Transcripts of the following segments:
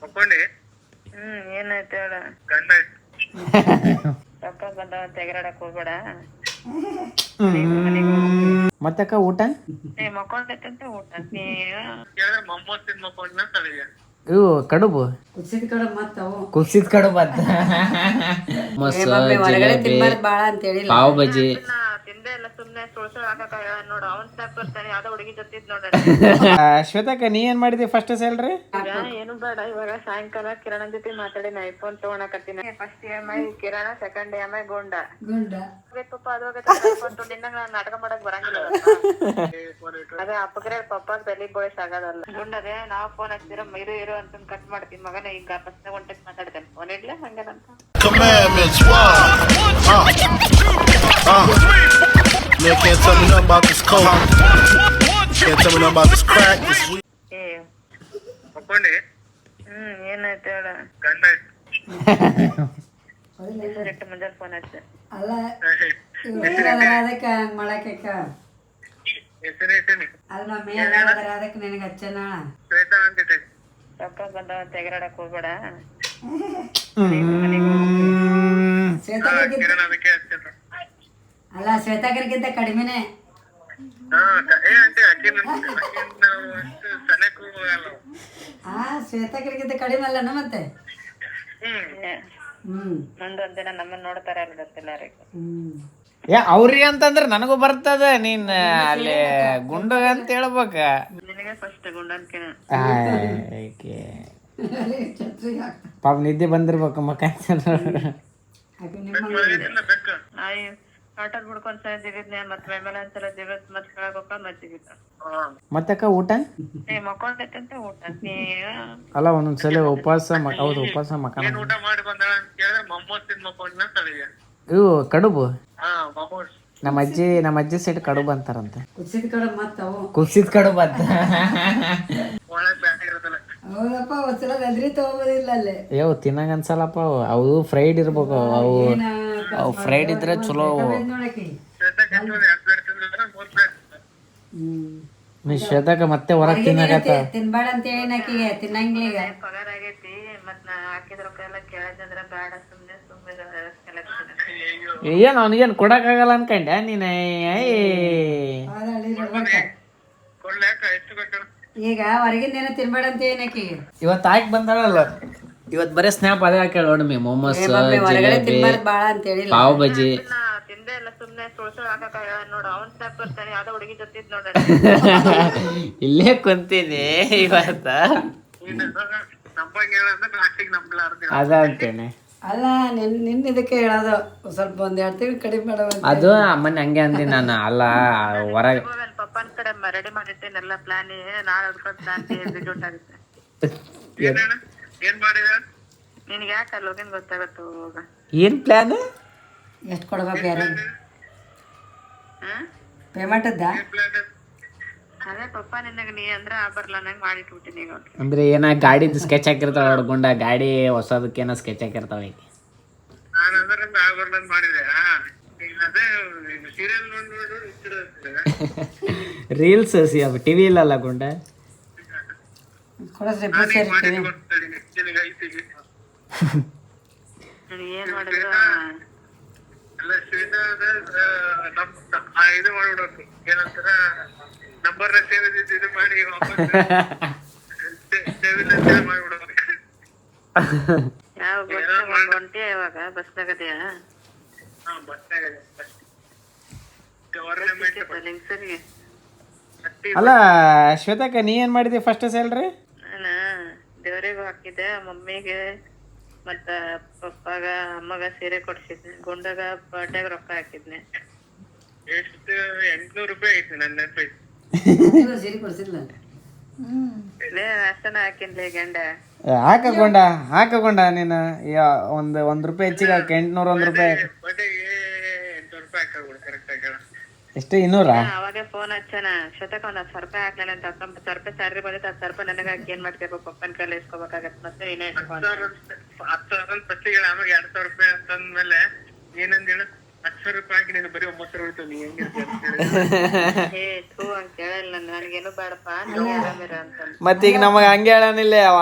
ಒಪ್ಕೊಂಡಿ ಏನಾಯ್ತು ಹೇಳ ಗಂಡ ರೊಕ್ಕ ಬಂದವ ತೆಗರಾಡಕ್ ಹೋಗ್ಬೇಡ. ಮತ್ತಕ್ಕ ಊಟ ಮಕ್ಕೊಂಡೈತಂತ ಊಟ ನೀ ಕೇಳಿದ್ರೆ ಮೊಮ್ಮತ್ ತಿನ್ ಮಕ್ಕೊಂಡ ತಳಿಗೆ ಇವು ಕಡುಬು ಕುಸಿದ ಕಡುಬು ಮತ್ತವು ಕುಸಿದ ಕಡುಬು ಅಂತ ಹೊರಗಡೆ ತಿನ್ಬಾರ್ದು ಬಾಳ ಅಂತ ಹೇಳಿಲ್ಲ. ಪಾವ್ ಬಜಿ ತಿಂದೆ ಇಲ್ಲ ಸುಮ್ನೆ ಸುಳ್ಸುಳ್ ಹಾಕಕ ನೋಡು ಅವ್ನ್ ಸಾಕ್ ಬರ್ತಾನೆ ಯಾವ್ದೋ ಹುಡುಗಿ ಜೊತೆ ನೋಡ. ಶ್ವೇತಕ್ಕ ನೀ ಏನ್ ಮಾಡಿದಿ ಫಸ್ಟ್ ಸ್ಯಾಲ್ರಿ? ಏನು ಬೇಡ ಇವಾಗ ಸಾಯಂಕಾಲ ಕಿರಣ್ ಜೊತೆ ಮಾತಾಡಿ ನಾ ಐಫೋನ್ ತಗೊಳಕತ್ತೀನಿ. ಫಸ್ಟ್ EMI ಕಿರಣ, ಸೆಕೆಂಡ್ EMI ಗೋಂಡ ಪಪ್ಪ ಐಫೋನ್ ನಿನ್ನಂಗ ನಾಟಕ ಮಾಡಕ್ ಬರಂಗಿಲ್ಲ. ಅದೇ ಅಪ್ಪಗ್ರೆ ಪಪ್ಪಾಗ ತಲೆ ಬೋಯ್ಸ್ ಆಗೋದಲ್ಲ. ಗುಂಡದೆ ನಾವ್ ಫೋನ್ ಹಚ್ಚಿರೋ ಇರು ಅಂತ ಕಟ್ ಮಾಡ್ತೀನಿ ಮಗನ. ಈಗ ಫಸ್ಟ್ ಒಂಟೆಕ್ ಮಾತಾಡ್ತೇನೆ phone idli ಹಂಗೇನಂತ. Commandments, Man can't tell me nothing about this coke. Can't tell me nothing about this crack, this weed. ಒಪ್ಕೊಂಡಿ ಏನಾಯ್ತು ಹೇಳ ಗಂಡ ಮುಂಜಾನೆ ಫೋನ್ ಹಚ್ಚ. ಅಲ್ಲ ಅದಕ್ಕೆ ಹಂಗ್ ಮಾಡಕ್ಕ ಹೆಸರು ಇಟ್ಟಿನಿ ಅಲ್ಲ ಅದಕ್ಕೆ ನಿನಗೆ ಹಚ್ಚನ. ಶ್ವೇತಾ ಅಂತಿಟ್ಟೆ ರೊಕ್ಕ ಬಂದವ ತೆಗರಾಡಕ್ ಹೋಗ್ಬೇಡ. ಶ್ವೇತಾಗಿರ್ಗಿಂತ ಕಿರಣ್ ಅದಕ್ಕೆ ಹಚ್ಚಿದ್ರು. ಅಲ್ಲ ಶ್ವೇತಾಗಿರ್ಗಿಂತ ಕಡಿಮೆನೆ. ಏ ಅಂತೆ ಅಕ್ಕಿನ ಅಷ್ಟು ಸನಕ್ಕೂ ಹೋಗಲ್ಲ. ಶ್ವೇತಾಗಿರ್ಗಿಂತ ಕಡಿಮೆ ಅಲ್ಲನ ಮತ್ತೆ. ಮುಂದೊಂದ್ ದಿನ ನಮ್ಮನ್ನ ನೋಡ್ತಾರ ಅಲ್ಲ ಗೊತ್ತಿಲ್ಲ ಅವ್ರಿಗೆ. ಅವ್ರಿಗೆ ಅಂತಂದ್ರ ನನಗೂ ಬರ್ತದ. ನೀನ್ ಅಲ್ಲಿ ಗುಂಡಗ ಅಂತ ಹೇಳ್ಬೇಕ. ನಿನಗೆ ಫಸ್ಟ್ ಗುಂಡನ್ಕಿನ ಪಾಪ ನಿದ್ದೆ ಬಂದಿರ್ಬೇಕು ಮಕ್ಕ. ಬೆಕ್ಕ ನಾಯಿ ಆಟೋದ್ ಬಿಡ್ಕೊಂಡ್ ಸಾಯ್ದಿದ್ನೆ ಮತ್ ಮೇಲೆ ಒಂದ್ಸಲ ದಿವಸ ಮತ್ ಕೆಳಗೋಕ ಮಜ್ಜಿಗಿತ್ತ. ಮತ್ತಕ್ಕ ಊಟ ಮಕ್ಕೊಂಡೈತಂತ ಊಟ ನೀ ಅಲ್ಲ ಒಂದೊಂದ್ಸಲ ಉಪವಾಸ ಹೌದು ಉಪವಾಸ ಮಕ್ಕ. ಏನ್ ಊಟ ಮಾಡಿ ಬಂದ ಅಂತ ಕೇಳಿದ್ರೆ ಮೊಮ್ಮತ್ ತಿನ್ ಮಕ್ಕೊಂಡ ತಳಿಗೆ ಇವು ಕಡುಬು ಮೊಮ್ಮತ್ ನಮ್ಮ ಅಜ್ಜಿ ಸೈಡ್ ಕಡುಬು ಅಂತಾರಂತೆ. ಕುಸಿದ ಕಡುಬು ಮತ್ತವು ಕುಸಿದ ಕಡುಬು ಅಂತ. ಒಳಗ್ ಬ್ಯಾಗ್ ಇರೋದಿಲ್ಲ. ಹೌದಪ್ಪ ಒಂದ್ಸಲ ಗದ್ರಿ ತಗೋಬೋದಿಲ್ಲ ಅಲ್ಲೇ. ಅಯ್ಯೋ ತಿನ್ನಂಗ ಅನ್ಸಲ್ಲಪ್ಪ. ಅವು ಫ್ರೈಡ್ ಇರ್ಬೇಕು. ಅವು ಫ್ರೈಡ್ ಇದ್ರೆ ಚಲೋ. ನೋಡಕಿ ನೀ ಶ್ವೇತಕ್ಕ ಮತ್ತೆ ಹೊರಗ್ ತಿನ್ನಕತ್ತ ತಿನ್ಬೇಡ ಅಂತ ಹೇಳಿ ಆಕಿಗೆ ತಿನ್ನಂಗಿಲ್ಲ ಈಗ. ಪಗಾರ ಆಗೈತಿ ಮತ್ ನಾ ಹಾಕಿದ ರೊಕ್ಕ ಎಲ್ಲ ಕೇಳದಂದ್ರ ಬೇಡ ಸುಮ್ನೆ ಏನ್ ಅವ್ನಿಗೇನ್ ಕೊಡಕ್ ಆಗಲ್ಲ ಅನ್ಕಂಡ್ಯಾ ನೀನ್? ಕೊಡ್ಲಾಕ ಎಷ್ಟು ಕೊಟ್ಟರು? ಈಗ ಹೊರಗಿಂದ ಏನೋ ತಿನ್ಬೇಡ ಅಂತ ಹೇಳಿ ಆಕಿಗೆ. ಇವತ್ ಹಾಕಿ ಬಂದಾಳಲ್ಲ. ಇವತ್ ಬರೇ ಸ್ನ್ಯಾಪ್ ಅದೇ ಹಾಕ್ಯಾಳ ನೋಡಿ. ಮೊಮೋಸ್, ಹೊರಗಡೆ ತಿನ್ಬಾರ್ದು ಬಾಳ ಅಂತ ಹೇಳಿಲ್ಲ. ಪಾವ್ ಬಜಿ ತಿಂದೆ ಇಲ್ಲ ಸುಮ್ನೆ ಸುಳ್ಸುಳ್ ಹಾಕಕ ನೋಡು ಅವ್ನ್ ಸಾಕ್ ಬರ್ತಾನೆ ಯಾವ್ದೋ ಹುಡುಗಿ ಜೊತೆ ನೋಡ. ಇಲ್ಲೇ ಕುಂತೀನಿ ಇವತ್ತ. ನಂಬಂಗ್ ಹೇಳಂದ್ರೆ ನಾಟಿಗೆ ನಂಬಲಾರ್ದು. ಅದ ಅಂತೇನೆ. ಅಲ್ಲ ನಿನ್ನ ಇದಕ್ಕೆ ಹೇಳೋದು ಸ್ವಲ್ಪ ಒಂದ್ 2 ತಿಂಗಳು ಕಡಿಮೆ ಮಾಡವ. ಅದು ಅಮ್ಮನ ಹಂಗೆ ಅಂದಿ ನಾನು. ಅಲ್ಲ ಹೊರಗ ಪಪ್ಪನ್ ಕಡೆ ರೆಡಿ ಮಾಡಿಟ್ಟೇನೆಲ್ಲ ಪ್ಲಾನ್. ನಾಳೆ ಅದ್ಕೊಂಡ್ ಪ್ಲಾನ್ ಎಕ್ಸಿಕ್ಯೂಟ್ ಆಗುತ್ತೆ. ಏನ್ ಮಾಡಿದ ನಿನ್ಗೆ ಯಾಕೆ ಅಲ್ಲಿ ಹೋಗಿನ್ ಗೊತ್ತಾಗತ್ತ ಹೋಗ. ಏನ್ ಪ್ಲಾನ್? ಎಷ್ಟು ಕೊಡ್ಬೇಕು ಯಾರು ಪೇಮೆಂಟ್ ಅದ? ಅದೇ ಪಪ್ಪ ನಿನಗ ನೀ ಅಂದ್ರ ಬರ್ಲ ನಂಗ್ ಮಾಡಿಟ್ಬಿಟ್ಟಿನಿ ಈಗ. ಅಂದ್ರೆ ಏನ ಗಾಡಿದ್ ಸ್ಕೆಚ್ ಹಾಕಿರ್ತಾಳ ಹೊಡ್ಕೊಂಡ. ಗಾಡಿ ಹೊಸದಕ್ಕೇನ ಸ್ಕೆಚ್ ಹಾಕಿರ್ತಾವ ಈಗ. ನಾನು ಅದರಿಂದ ಆಗ್ಬಾರ್ದಂತ ಮಾಡಿದೆ. ಅದೇ ಸೀರಿಯಲ್ ನೋಡು ರೀಲ್ಸ್ ಟಿವಿ ಇಲ್ಲಲ್ಲ ಗುಂಡ. ಏನ್ ಮಾಡಿದ್ರು ಎಲ್ಲ ಶ್ವೇತಾ ಇದು ಮಾಡ್ಬಿಡ್ಬೇಕು. ಏನಂತಾರ ನಂಬರ್ ಸೇವ್ ಇದು ಮಾಡಿ ಮಾಡ್ಬಿಡ್ಬೇಕು. ಯಾವ ಹೊಂಟಿ ಯಾವಾಗ ಬಸ್ನಾಗದೆಯಾ? ಲಿಂಗ್ಸರಿಗೆ ಅಲ್ಲ ಶ್ವೇತಕ್ಕ ನೀ ಏನ್ ಮಾಡಿದಿ ಫಸ್ಟ್ ಸ್ಯಾಲ್ರಿ? ನಾನ ದೇವ್ರಿಗೂ ಹಾಕಿದ್ದೆ, ಮಮ್ಮಿಗೆ ಮತ್ತ ಪಪ್ಪಾಗ ಅಮ್ಮಗ ಸೀರೆ ಕೊಡ್ಸಿದ್ನಿ, ಗುಂಡಗ ಬರ್ಡೇಗ ರೊಕ್ಕ ಹಾಕಿದ್ನಿ. ಎಷ್ಟು 800 ರೂಪಾಯಿ ಐತಿ ನನ್ನ ನೆನಪೈತಿ. ಸೀರೆ ಕೊಡ್ಸಿಲ್ಲ ಅಷ್ಟನ ಹಾಕಿನ್ಲಿ ಗಂಡ. ಹಾಕಗೊಂಡ ನೀನು ಒಂದ್ ರೂಪಾಯಿ ಹೆಚ್ಚಿಗೆ ಹಾಕಿ 801 ರೂಪಾಯಿ. ಬಡ್ಡೆಗೆ 800 ರೂಪಾಯಿ ಹಾಕ್ಬಿಡು ಕರೆಕ್ಟ್ ಆಗಿ. ಎಷ್ಟು 200? ಅವಾಗ ಫೋನ್ ಹಚ್ಚನ ಶ್ವೇತಕ್ಕ ಒಂದ್ 10,000 ರೂಪಾಯಿ ಹಾಕ್ಲಿಲ್ಲ ಅಂತ. 10,000 ರೂಪಾಯಿ ಸ್ಯಾಲ್ರಿ ಬಂದಿತ್ತು. 10,000 ರೂಪಾಯಿ ನನಗ ಹಾಕಿ ಏನ್ ಮಾಡ್ಬೇಕು? ಪಪ್ಪನ ಕೈಲಿ ಇಸ್ಕೋಬೇಕಾಗತ್ತೆ. ಮತ್ತೆ ನೀನೇ 10,000 ಫಸ್ಟಿಗೆ ಆಮೇಲೆ 2,000 ರೂಪಾಯಿ ಅಂತಂದ್ಮೇಲೆ ಏನಂದ ಹೇಳು? 10,000 ರೂಪಾಯಿ ಹಾಕಿ ನೀನು ಬರೀ 9,000 ಉಳಿತು. ನೀ ಹೆಂಗಿರ್ತೀಯ ಅಂತ ಹೇಳಲ್ಲ. ನನಗೇನು ಬೇಡಪ್ಪ ಆರಾಮಿರ ಅಂತ. ಮತ್ತೀಗ ನಮಗ ಹಂಗೆ ಹೇಳನಿಲ್ಲ ಅವ.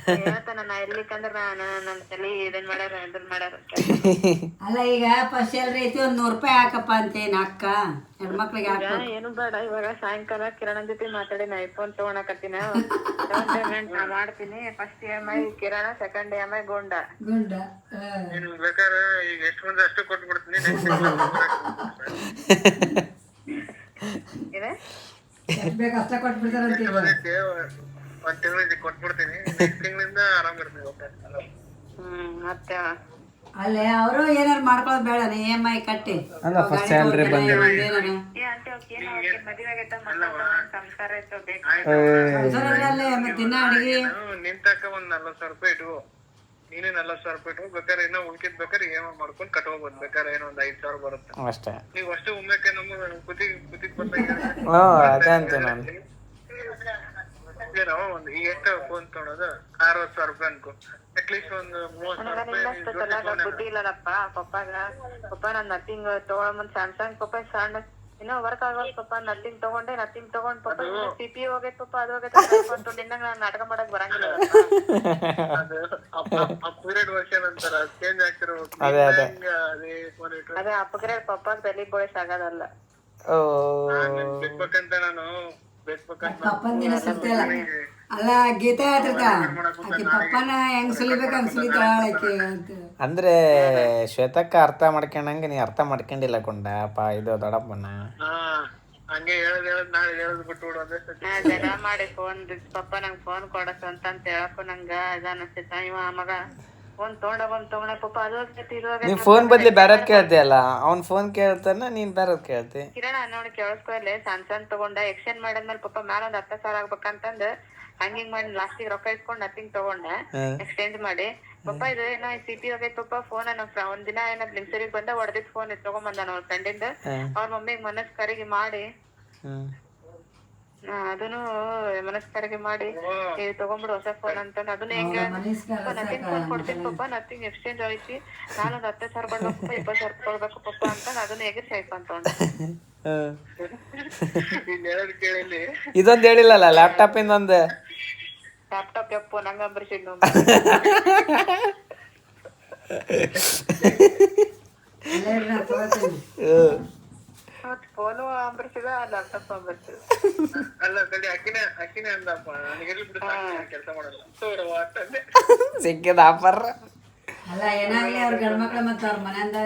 ಹೇಳ್ತಾನ ನಾ ಇರ್ಲಿಕ್ಕಂದ್ರ ನನ್ನ ತಲೆ ಇದನ್ ಮಾಡ್ಯಾರ ಇದನ್ ಮಾಡ್ಯಾರ ಅಲ್ಲ ಈಗ ಫಸ್ಟ್ ಸ್ಯಾಲ್ರಿ ಐತಿ ಒಂದ್ 100 ರೂಪಾಯಿ ಹಾಕಪ್ಪ ಅಂತೇನ್ ಅಕ್ಕ ಹೆಣ್ಮಕ್ಳಿಗೆ ಹಾಕ ಏನು ಬೇಡ ಇವಾಗ ಸಾಯಂಕಾಲ ಕಿರಣನ್ ಜೊತೆ ಮಾತಾಡಿ ನಾ ಐಫೋನ್ ತಗೊಳಕತ್ತೀನಿ ಡೌನ್ ಪೇಮೆಂಟ್ ನಾ ಮಾಡ್ತೀನಿ ಫಸ್ಟ್ EMI ಕಿರಣ ಸೆಕೆಂಡ್ EMI ಗೊಂಡ ನೀನು ಬೇಕಾದ್ರೆ ಈಗ ಎಷ್ಟು ಮಂದಿ ಅಷ್ಟು ಕೊಟ್ಬಿಡ್ತೀನಿ ಇದೆ ಕಷ್ಟ ಕೊಟ್ಬಿಡ್ತಾರಂತ ಒಂದ್ ತಿಂಗಳಿಗೆ ಕೊಟ್ಬಿಡ್ತೀನಿ ನೆಕ್ಸ್ಟ್ ತಿಂಗಳಿಂದ ಆರಾಮ್ ಇರ್ತೀವಿ. ಮತ್ತೆ ಅಲ್ಲೇ ಅವರು ಏನಾರು ಮಾಡ್ಕೊಳ್ಳೋದು ಬೇಡ EMI ಕಟ್ಟಿ ಅಲ್ಲ ಫಸ್ಟ್ ಸ್ಯಾಲ್ರಿ ಬಂದಿಲ್ಲ ಆಂಟಿ ಓಕೆ ಮದುವೆ ಆಗೈತ ಸಂಸ್ಕಾರ ಐತೋ ಬೇಕು ಅಲ್ಲೇ ಮತ್ತೆ ದಿನ ಅಡಿಗೆ ನಿನ್ ತಕ ಒಂದ್ 40,000 ರೂಪಾಯಿ ಇಟ್ಕೋ. ನೀನೇ 40,000 ರೂಪಾಯಿ ಇಟ್ಕೋ. ಬೇಕಾದ್ರೆ ಇನ್ನೂ ಉಳ್ಕಿದ್ ಬೇಕಾದ್ರೆ EMI ಮಾಡ್ಕೊಂಡ್ ಕಟ್ಕೋಬಹುದು. ಬೇಕಾದ್ರೆ ಏನೋ ಒಂದ್ 5,000 ಬರುತ್ತೆ ಅಷ್ಟೇ. ನೀವು ಅಷ್ಟೇ ಒಮ್ಮೆಕ್ಕೆ ನಮ್ಮ ಕುದಿಗ್ ಬಂದಾಗ ಅದೇ ಅಂತ ನಾನು ಒಂದು ಈಗ ಎಷ್ಟು ಫೋನ್ ತಗೊಳೋದು 60,000 ರೂಪಾಯಿ ಅನ್ಕೋ. ಅಟ್ಲೀಸ್ಟ್ ಒಂದು 30,000 ರೂಪಾಯಿ ಬುದ್ಧಿ ಇಲ್ಲಪ್ಪ ಪಪ್ಪ ನಾನ್ ನಥಿಂಗ್ ತಗೊಳ್ ಸ್ಯಾಮ್ಸಂಗ್ ಪಪ್ಪ ಸಣ್ಣ ಇನ್ನೂ ವರ್ಕ್ ಆಗಲ್ಲ ಪಪ್ಪ ನಥಿಂಗ್ ತಗೊಂಡ್ ಪಪ್ಪ CP ಹೋಗೈತ್ ಪಪ್ಪ ಅದು ಹೋಗೈತೆ ನಿನ್ನಂಗ ನಾನ್ ನಾಟಕ ಮಾಡಕ್ ಬರಂಗಿಲ್ಲ. ಅದು ಅಪ್ಗ್ರೇಡ್ ವರ್ಷನ್ ಅಂತಾರ ಚೇಂಜ್ ಆಗ್ತಿರೋ ಅದೇ ಅಪ್ಗ್ರೇಡ್ ಪಪ್ಪ ತಲೆ ಬೋಯ್ಸ್ ಆಗೋದಲ್ಲ. ಬೇಕಂತ ನಾನು ಪಪ್ಪಂದಿನ ಸತ್ಯ ಅಲ್ಲ ಅಲ್ಲ ಗೀತಾ ಹೇಳ್ತಿರ್ತ ಆಕಿ ಪಪ್ಪನ ಹೆಂಗ್ ಸುಲಿಬೇಕು ಹಂಗ್ ಸುಲಿತಾಳ ಆಕಿ ಅಂತ ಅಂದ್ರೆ ಶ್ವೇತಕ್ಕ ಅರ್ಥ ಮಾಡ್ಕೊಂಡಂಗೆ ನೀ ಅರ್ಥ ಮಾಡ್ಕೊಂಡಿಲ್ಲ ಕೊಂಡಪ್ಪ ಇದು ದೊಡ್ಡಪ್ಪನ ಹಂಗೆ ಹೇಳದ್ ನಾಳೆ ಹೇಳದ್ ಬಿಟ್ಟು ಜನ ಮಾಡಿ ಫೋನ್ ಪಪ್ಪ ನಂಗ್ ಫೋನ್ ಕೊಡಸ್ ಅಂತ ಹೇಳಕ್ಕೂ ನಂಗ ಇದ ಅನಸ್ತೈತ. ಇವ ಮಗ ಫೋನ್ ತಗೊಂಡ ಪಪ್ಪ ಅದು ಹೋಗ್ತೈತಿ ಇದು ನೀ ಫೋನ್ ಬದ್ಲಿ ಬ್ಯಾರದ್ ಕೇಳ್ತಿಯಲ್ಲ ಅವ್ನ್ ಫೋನ್ ಕೇಳ್ತಾನ ನೀನ್ ಬ್ಯಾರದ್ ಕೇಳ್ತಿ. ಕಿರಣ ನೋಡಿ ಕೇಳಿಸ್ಕೊಲ್ಲ ಸ್ಯಾಮ್ಸಂಗ್ ತಗೊಂಡ ಎಕ್ಸ್ಚೇಂಜ್ ಮಾಡಿದ್ಮೇಲೆ ಪಪ್ಪ ಮ್ಯಾಲ ಒಂದ್ 10,000 ಆಗ್ಬೇಕಂತಂದ್ ಹಂಗಿಂಗ್ ಮಾಡಿ ಲಾಸ್ಟಿಗೆ ರೊಕ್ಕ ಇಸ್ಕೊಂಡ್ ನಥಿಂಗ್ ತಗೊಂಡ ಎಕ್ಸ್ಚೇಂಜ್ ಮಾಡಿ ಪಪ್ಪ ಇದು ಏನೋ CP ಹೋಗೈತ್ ಪಪ್ಪ ಫೋನ್ ಒಂದ್ ದಿನ ಏನೋ ಲಿಮ್ಸರಿಗೆ ಬಂದ ಹೊಡೆದಿದ್ ಫೋನ್ ತಗೊಂಬಂದ ಅವ್ರ ಫ್ರೆಂಡಿಂದ ಅವ್ರ ಮಮ್ಮಿಗ್ ಮನಸ್ಕರಿಗೆ ಮಾಡಿ ಅದನ್ನು ಮನಸ್ಕರಿಗೆ ಮಾಡಿ ತಗೊಂಡ್ಬಿಡು ಹೊಸ ಫೋನ್ ಅಂತ ಅದನ್ನ ಹೆಂಗ ನಥಿಂಗ್ ಫೋನ್ ಕೊಡ್ತೀನಿ ಪಪ್ಪ ನಥಿಂಗ್ ಎಕ್ಸ್ಚೇಂಜ್ ಐತಿ ನಾನೊಂದ್ 10,000 ಬರ್ಬೇಕು 20,000 ಕೊಡ್ಬೇಕು ಪಪ್ಪ ಅಂತ ಅದನ್ನ ಎಗರ್ಸಿ ಐಫೋನ್ ತಗೊಂಡ. ಇದೊಂದ್ ಹೇಳಿಲ್ಲಲ್ಲ ಲ್ಯಾಪ್ಟಾಪ್ ಇಂದೊಂದು ಲ್ಯಾಪ್ಟಾಪ್ ಯಪ್ಪು ನಂಗ ಅಂಬರ್ಸಿದ್ ಫೋನು ಅಂಬರ್ಸಿದ ಲ್ಯಾಪ್ಟಾಪ್ ಅಂಬರ್ಸಿದ ಅಲ್ಲ ಕಡೆ ಅಕ್ಕಿನೇ ಅಂದಪ್ಪ ನನಗೆ ಕೆಲಸ ಮಾಡಲ್ಲ ಸಿಕ್ಕಿದ ಆಫರ್. ಅಲ್ಲ ಏನಾಗ್ಲಿ ಅವ್ರ ಗಂಡ್ಮಕ್ಳ ಮತ್ತ ಅವ್ರ ಮನೆಯಿಂದ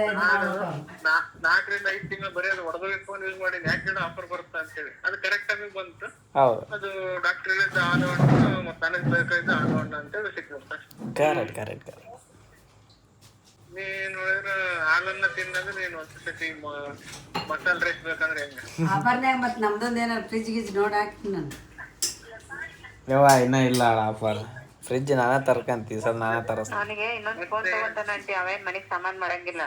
4 ರಿಂದ 5 ತಿಂಗಳು ಬರೀ ಅದು ಹೊಡೆದ ಫೋನ್ ಯೂಸ್ ಮಾಡಿ ಯಾಕೆ ಆಫರ್ ಬರುತ್ತೆ ಅಂತೇಳಿ ಅದು ಕರೆಕ್ಟ್ ಟೈಮಿಗೆ ಬಂತು. ಹೌದು ಅದು ಡಾಕ್ಟರ್ ಹೇಳಿದ ಆನ್ ಮತ್ತೆ ನನಗೆ ಬೇಕಾಯ್ತು ಆನ್ ಅಂತೇಳಿ ಸಿಕ್ಕಿರುತ್ತೆ. ಕರೆಕ್ಟ್ ನೀನ್ ನೋಡಿದ್ರೆ ಹಾಲನ್ನ ತಿನ್ನಂದ್ರೆ ನೀನು ಒಂದ್ಸತಿ ಮಸಾಲೆ ರೈಸ್ ಬೇಕಂದ್ರೆ ಹೆಂಗ ಆಫರ್ನ್ಯಾಗ ಮತ್ ನಮ್ದೊಂದ್ ಏನಾರ ಫ್ರಿಜ್ ಗಿಜ್ ನೋಡಿ ಹಾಕ್ತೀನಿ ನಾನು. ಇನ್ನ ಇಲ್ಲ ಆಫರ್ ಫ್ರಿಜ್ ನಾನ ತರ್ಕಂತಿ ಸರ್ ನಾನ ತರಸ್. ಅವನಿಗೆ ಇನ್ನೊಂದ್ ಫೋನ್ ತಗೊಂತಾನಂಟಿ ಅವೇನ್ ಮನಿಗ್ ಸಾಮಾನ್ ಮಾಡಂಗಿಲ್ಲ.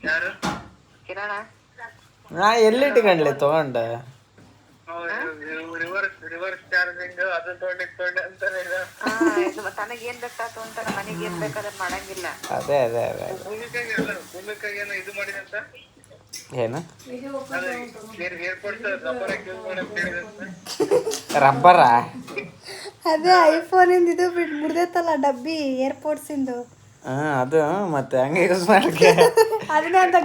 ಯಾರು ಕಿರಣ ನಾ ಎಲ್ಲಿಟ್ಕೊಂಡ್ಲಿ ತಗೊಂಡ ರಿವರ್ಸ್ ಚಾರ್ಜಿಂಗ್ ಅದು ತೊಗೊಂಡೆ ಅಂತಾನೆ ತನಗ್ ಏನ್ ಬೇಕಾತು ಅಂತ ಮನಿಗ್ ಏನ್ ಬೇಕಾದ್ರೆ ಮಾಡಂಗಿಲ್ಲ. ಅದೇ ಭೂಮಿಕಾಗಿ ಏನೋ ಇದು ಮಾಡಿದಂತ ಏನು ಏರ್ಪೋರ್ಟ್ ಯೂಸ್ ಮಾಡಂತ ಹೇಳಿದಂತ ರಬ್ಬರ ಅದೇ ಐಫೋನ್ ಇಂದ ಇದು ಬಿಡ್ದೈತಲ್ಲ ಡಬ್ಬಿ ಏರ್ಪೋರ್ಟ್ಸ್ ಇಂದು ಅದು ಮತ್ತೆ ಹಂಗೆ ಯೂಸ್ ಮಾಡಕ್ಕೆ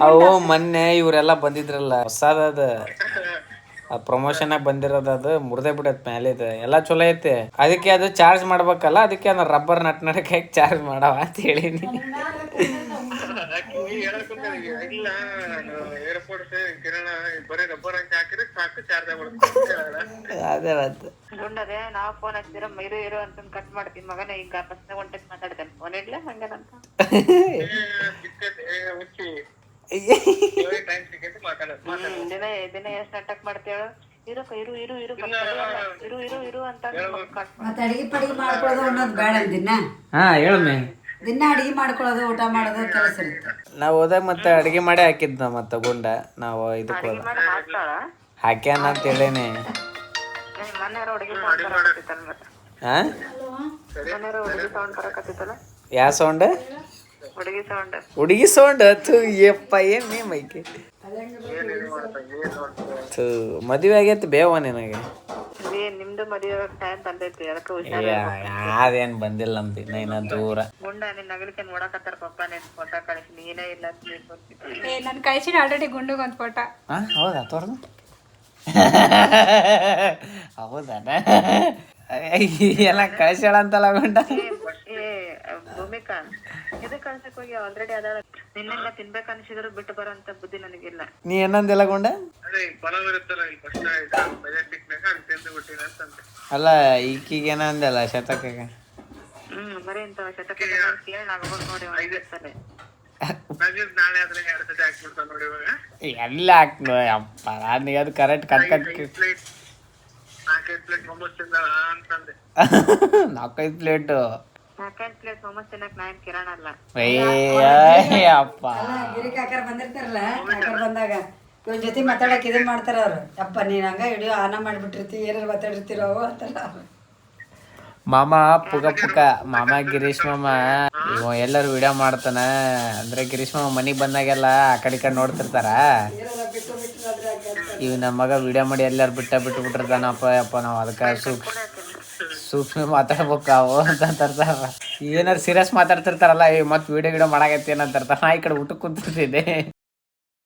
ಅವು ಮೊನ್ನೆ ಇವರೆಲ್ಲ ಬಂದಿದ್ರಲ್ಲ ಹೊಸದ ಪ್ರಮೋಷನ್ ಆಗಿ ಬಂದಿರೋದು ಅದು ಮುರ್ದೇ ಬಿಡತ್ ಮೇಲೆ ಇದು ಎಲ್ಲ ಚಲೋ ಐತಿ. ಅದಕ್ಕೆ ಅದು ಚಾರ್ಜ್ ಮಾಡ್ಬೇಕಲ್ಲ ಅದಕ್ಕೆ ಅದು ರಬ್ಬರ್ ನಟ್ ಹೇಗೆ ಚಾರ್ಜ್ ಮಾಡವ ಅಂತ ಹೇಳಿನಿ. ಇಲ್ಲ ಏರ್ಪೋರ್ಟ್ಸ್ ಕಿರಣ ಬರೀ ರಬ್ಬರ್ ಅಂತ ಹಾಕಿದ್ರೆ ಸಾಕು ಚಾರ್ಜ್ ಆಗ್ಬಿಡುತ್ತೆ. ಅದೇ ಮತ್ತೆ ಗುಂಡದೆ ನಾವ್ ಫೋನ್ ಹಚ್ಚಿರ ಇರು ಅಂತ ಕಟ್ ಮಾಡ್ತೀನಿ ಮಗನ ಈಗ ಫಸ್ಟ್ ಒಂಟೆಕ್ ಮಾತಾಡ್ತೇನೆ ಫೋನ್ ಇಡ್ಲ ಹಂಗೇನಂತ ಟೈಮ್ ಸಿಕ್ಕೈತಿ ದಿನ ಎಷ್ಟ್ ನಾಟಕ ಮಾಡ್ತೇಳು ಇರು ಅಂತ ಮತ್ತೆ ಅಡಿಗೆ ಪಡಿಗೆ ಮಾಡ್ಕೊಳ್ಳೋದು ಅನ್ನೋದು ಬೇಡ ದಿನ. ದಿನ ಅಡಿಗೆ ಮಾಡ್ಕೊಳ್ಳೋದು ಊಟ ಮಾಡೋದು ಕೆಲಸ ಇರುತ್ತೆ. ನಾವು ಹೋದಾಗ ಮತ್ತೆ ಅಡಿಗೆ ಮಾಡಿ ಹಾಕಿದ್ನ ಮತ್ತೆ ಗುಂಡ ನಾವು ಇದಕ್ಕೆ ಹೋದ ಹಾಕ್ಯಾನ ಅಂತ ಹೇಳೇನಿ. ಯಾವ ಸೌಂಡ್ ಹುಡುಗಿ ಸೌಂಡ್ ಯಪ್ಪ ಏನ್ ನೀ ಮೈಕೆ ಮದುವೆ ಆಗೈತಿ ಬೇವ ನಿನಗೆ ನಿಮ್ದು ಮದುವೆ ಟೈಮ್ ಬಂದೈತಿ ಅದಕ್ಕೆ ಯಾವ್ದೇನ್ ಬಂದಿಲ್ಲ ನಮ್ದು ಇನ್ನ ದೂರ. ಗುಂಡ ನಿನ್ ನಗಲಿಕ್ಕೆ ನೋಡಕತ್ತಾರ ಪಪ್ಪ ನಿನ್ ಫೋಟೋ ಕಳಿಸಿ ನೀನೇ ಇಲ್ಲ ಅಂತ ಹೇಳ್ಕೊತೀನಿ. ನನ್ ಕಳ್ಸಿನ ಆಲ್ರೆಡಿ ಗುಂಡುಗ್ ಒಂದ್ ಫೋಟೋ. ಹೌದಾ ತೋರ್ದು ಹೌದಾನ ಎಲ್ಲ ಕಳ್ಸ್ಯಾಳ ಅಂತಲ್ಲ ಗುಂಡ. ಭೂಮಿಕಾ ಇದು ಕಳ್ಸಕ್ ಹೋಗಿ ಆಲ್ರೆಡಿ ಅದಾಳ. ನಿನ್ನಂಗ ತಿನ್ಬೇಕ ಅನ್ಸಿದ್ರು ಬಿಟ್ಟು ಬರೋಂತ ಬುದ್ಧಿ ನನಗಿಲ್ಲ. ನೀ ಏನಂದಿಲ್ಲ ಗುಂಡ? ಅದೇ ಪಲಾವ್ ಇರುತ್ತಲ್ಲ ಇಲ್ಲಿ ಫಸ್ಟ್ ಮೆಜೆಸ್ಟಿಕ್ನಾಗ ಅಲ್ಲಿ ತಿಂದು ಬಿಟ್ಟಿನ ಅಂತಂದೆ. ಅಲ್ಲ ಈಕಿಗೆ ಏನಂದಲ್ಲ ಶತಕಗೆ? ಬರೀ ಇಂತ ಶತಕ ಕೇಳಿ ನಾಗೋಗ್ ನೋಡಿ ಸಲ ನಾಳೆ ಆದ್ರೆ 2 ಸತಿ ಹಾಕ್ಬಿಡ್ತಾನ ನೋಡಿ ಇವಾಗ. ಎಲ್ಲ ಹಾಕ್ನು ಅಪ್ಪ ನನಗೆ ಅದು ಕರೆಕ್ಟ್ ಕಟ್ 4-5 ಪ್ಲೇಟ್ ಮೊಮೋಸ್ ತಿಂದ ಅಂತಂದೆ. 4-5 ಪ್ಲೇಟು. 4 ಪ್ಲೇಟ್ ಮೊಮೋಸ್ ತಿನ್ನಕ್ ನಾನ್ ಕಿರಣ ಅಲ್ಲ. ಅಪ್ಪ ಅಲ್ಲ ಗಿರಿ ಕಾಕರ್ ಬಂದಿರ್ತಾರಲ್ಲ, ಕಾಕರ್ ಬಂದಾಗ ಇವ್ರ ಜೊತೆ ಮಾತಾಡಕ್ ಇದನ್ ಮಾಡ್ತಾರ ಅವ್ರು. ಅಪ್ಪ ನೀನ್ ಹಂಗ ಹಿಡಿಯೋ ಆನ ಮಾಡ್ಬಿಟ್ಟಿರ್ತಿ, ಏನಾರು ಮಾತಾಡಿರ್ತೀರೋ ಅಂತಾರ ಅವ್ರು. ಮಾಮ ಪುಗ ಪುಗ ಮಾಮ ಗಿರೀಶ್ ಮಾಮ ಇವ ಎಲ್ಲರೂ ವಿಡಿಯೋ ಮಾಡ್ತಾನ ಅಂದ್ರೆ ಗಿರೀಶ್ ಮಾಮ ಮನಿಗ್ ಬಂದಾಗೆಲ್ಲ ಆ ಕಡೆ ನೋಡ್ತಿರ್ತಾರ. ಇವ್ ನಮ್ಮ ಮಗ ವಿಡಿಯೋ ಮಾಡಿ ಎಲ್ಲಾರು ಬಿಟ್ಟು ಬಿಟ್ಟಿರ್ತಾನಪ್ಪ ಅಪ್ಪ ನಾವ್ ಅದಕ್ಕ ಸೂಕ್ಷ್ಮ ಮಾತಾಡ್ಬೇಕು ಅವು ಅಂತ ಏನಾರು ಸೀರಿಯಸ್ ಮಾತಾಡ್ತಿರ್ತಾರಲ್ಲ ಮತ್ ವಿಡಿಯೋ ಮಾಡಾಕತ್ತಿ ಏನಂತಿರ್ತಾರ. ನಾ ಈ ಕಡೆ ಊಟಕ್ಕೆ ಕುಂತಿರ್ತಿದ್ದೆ.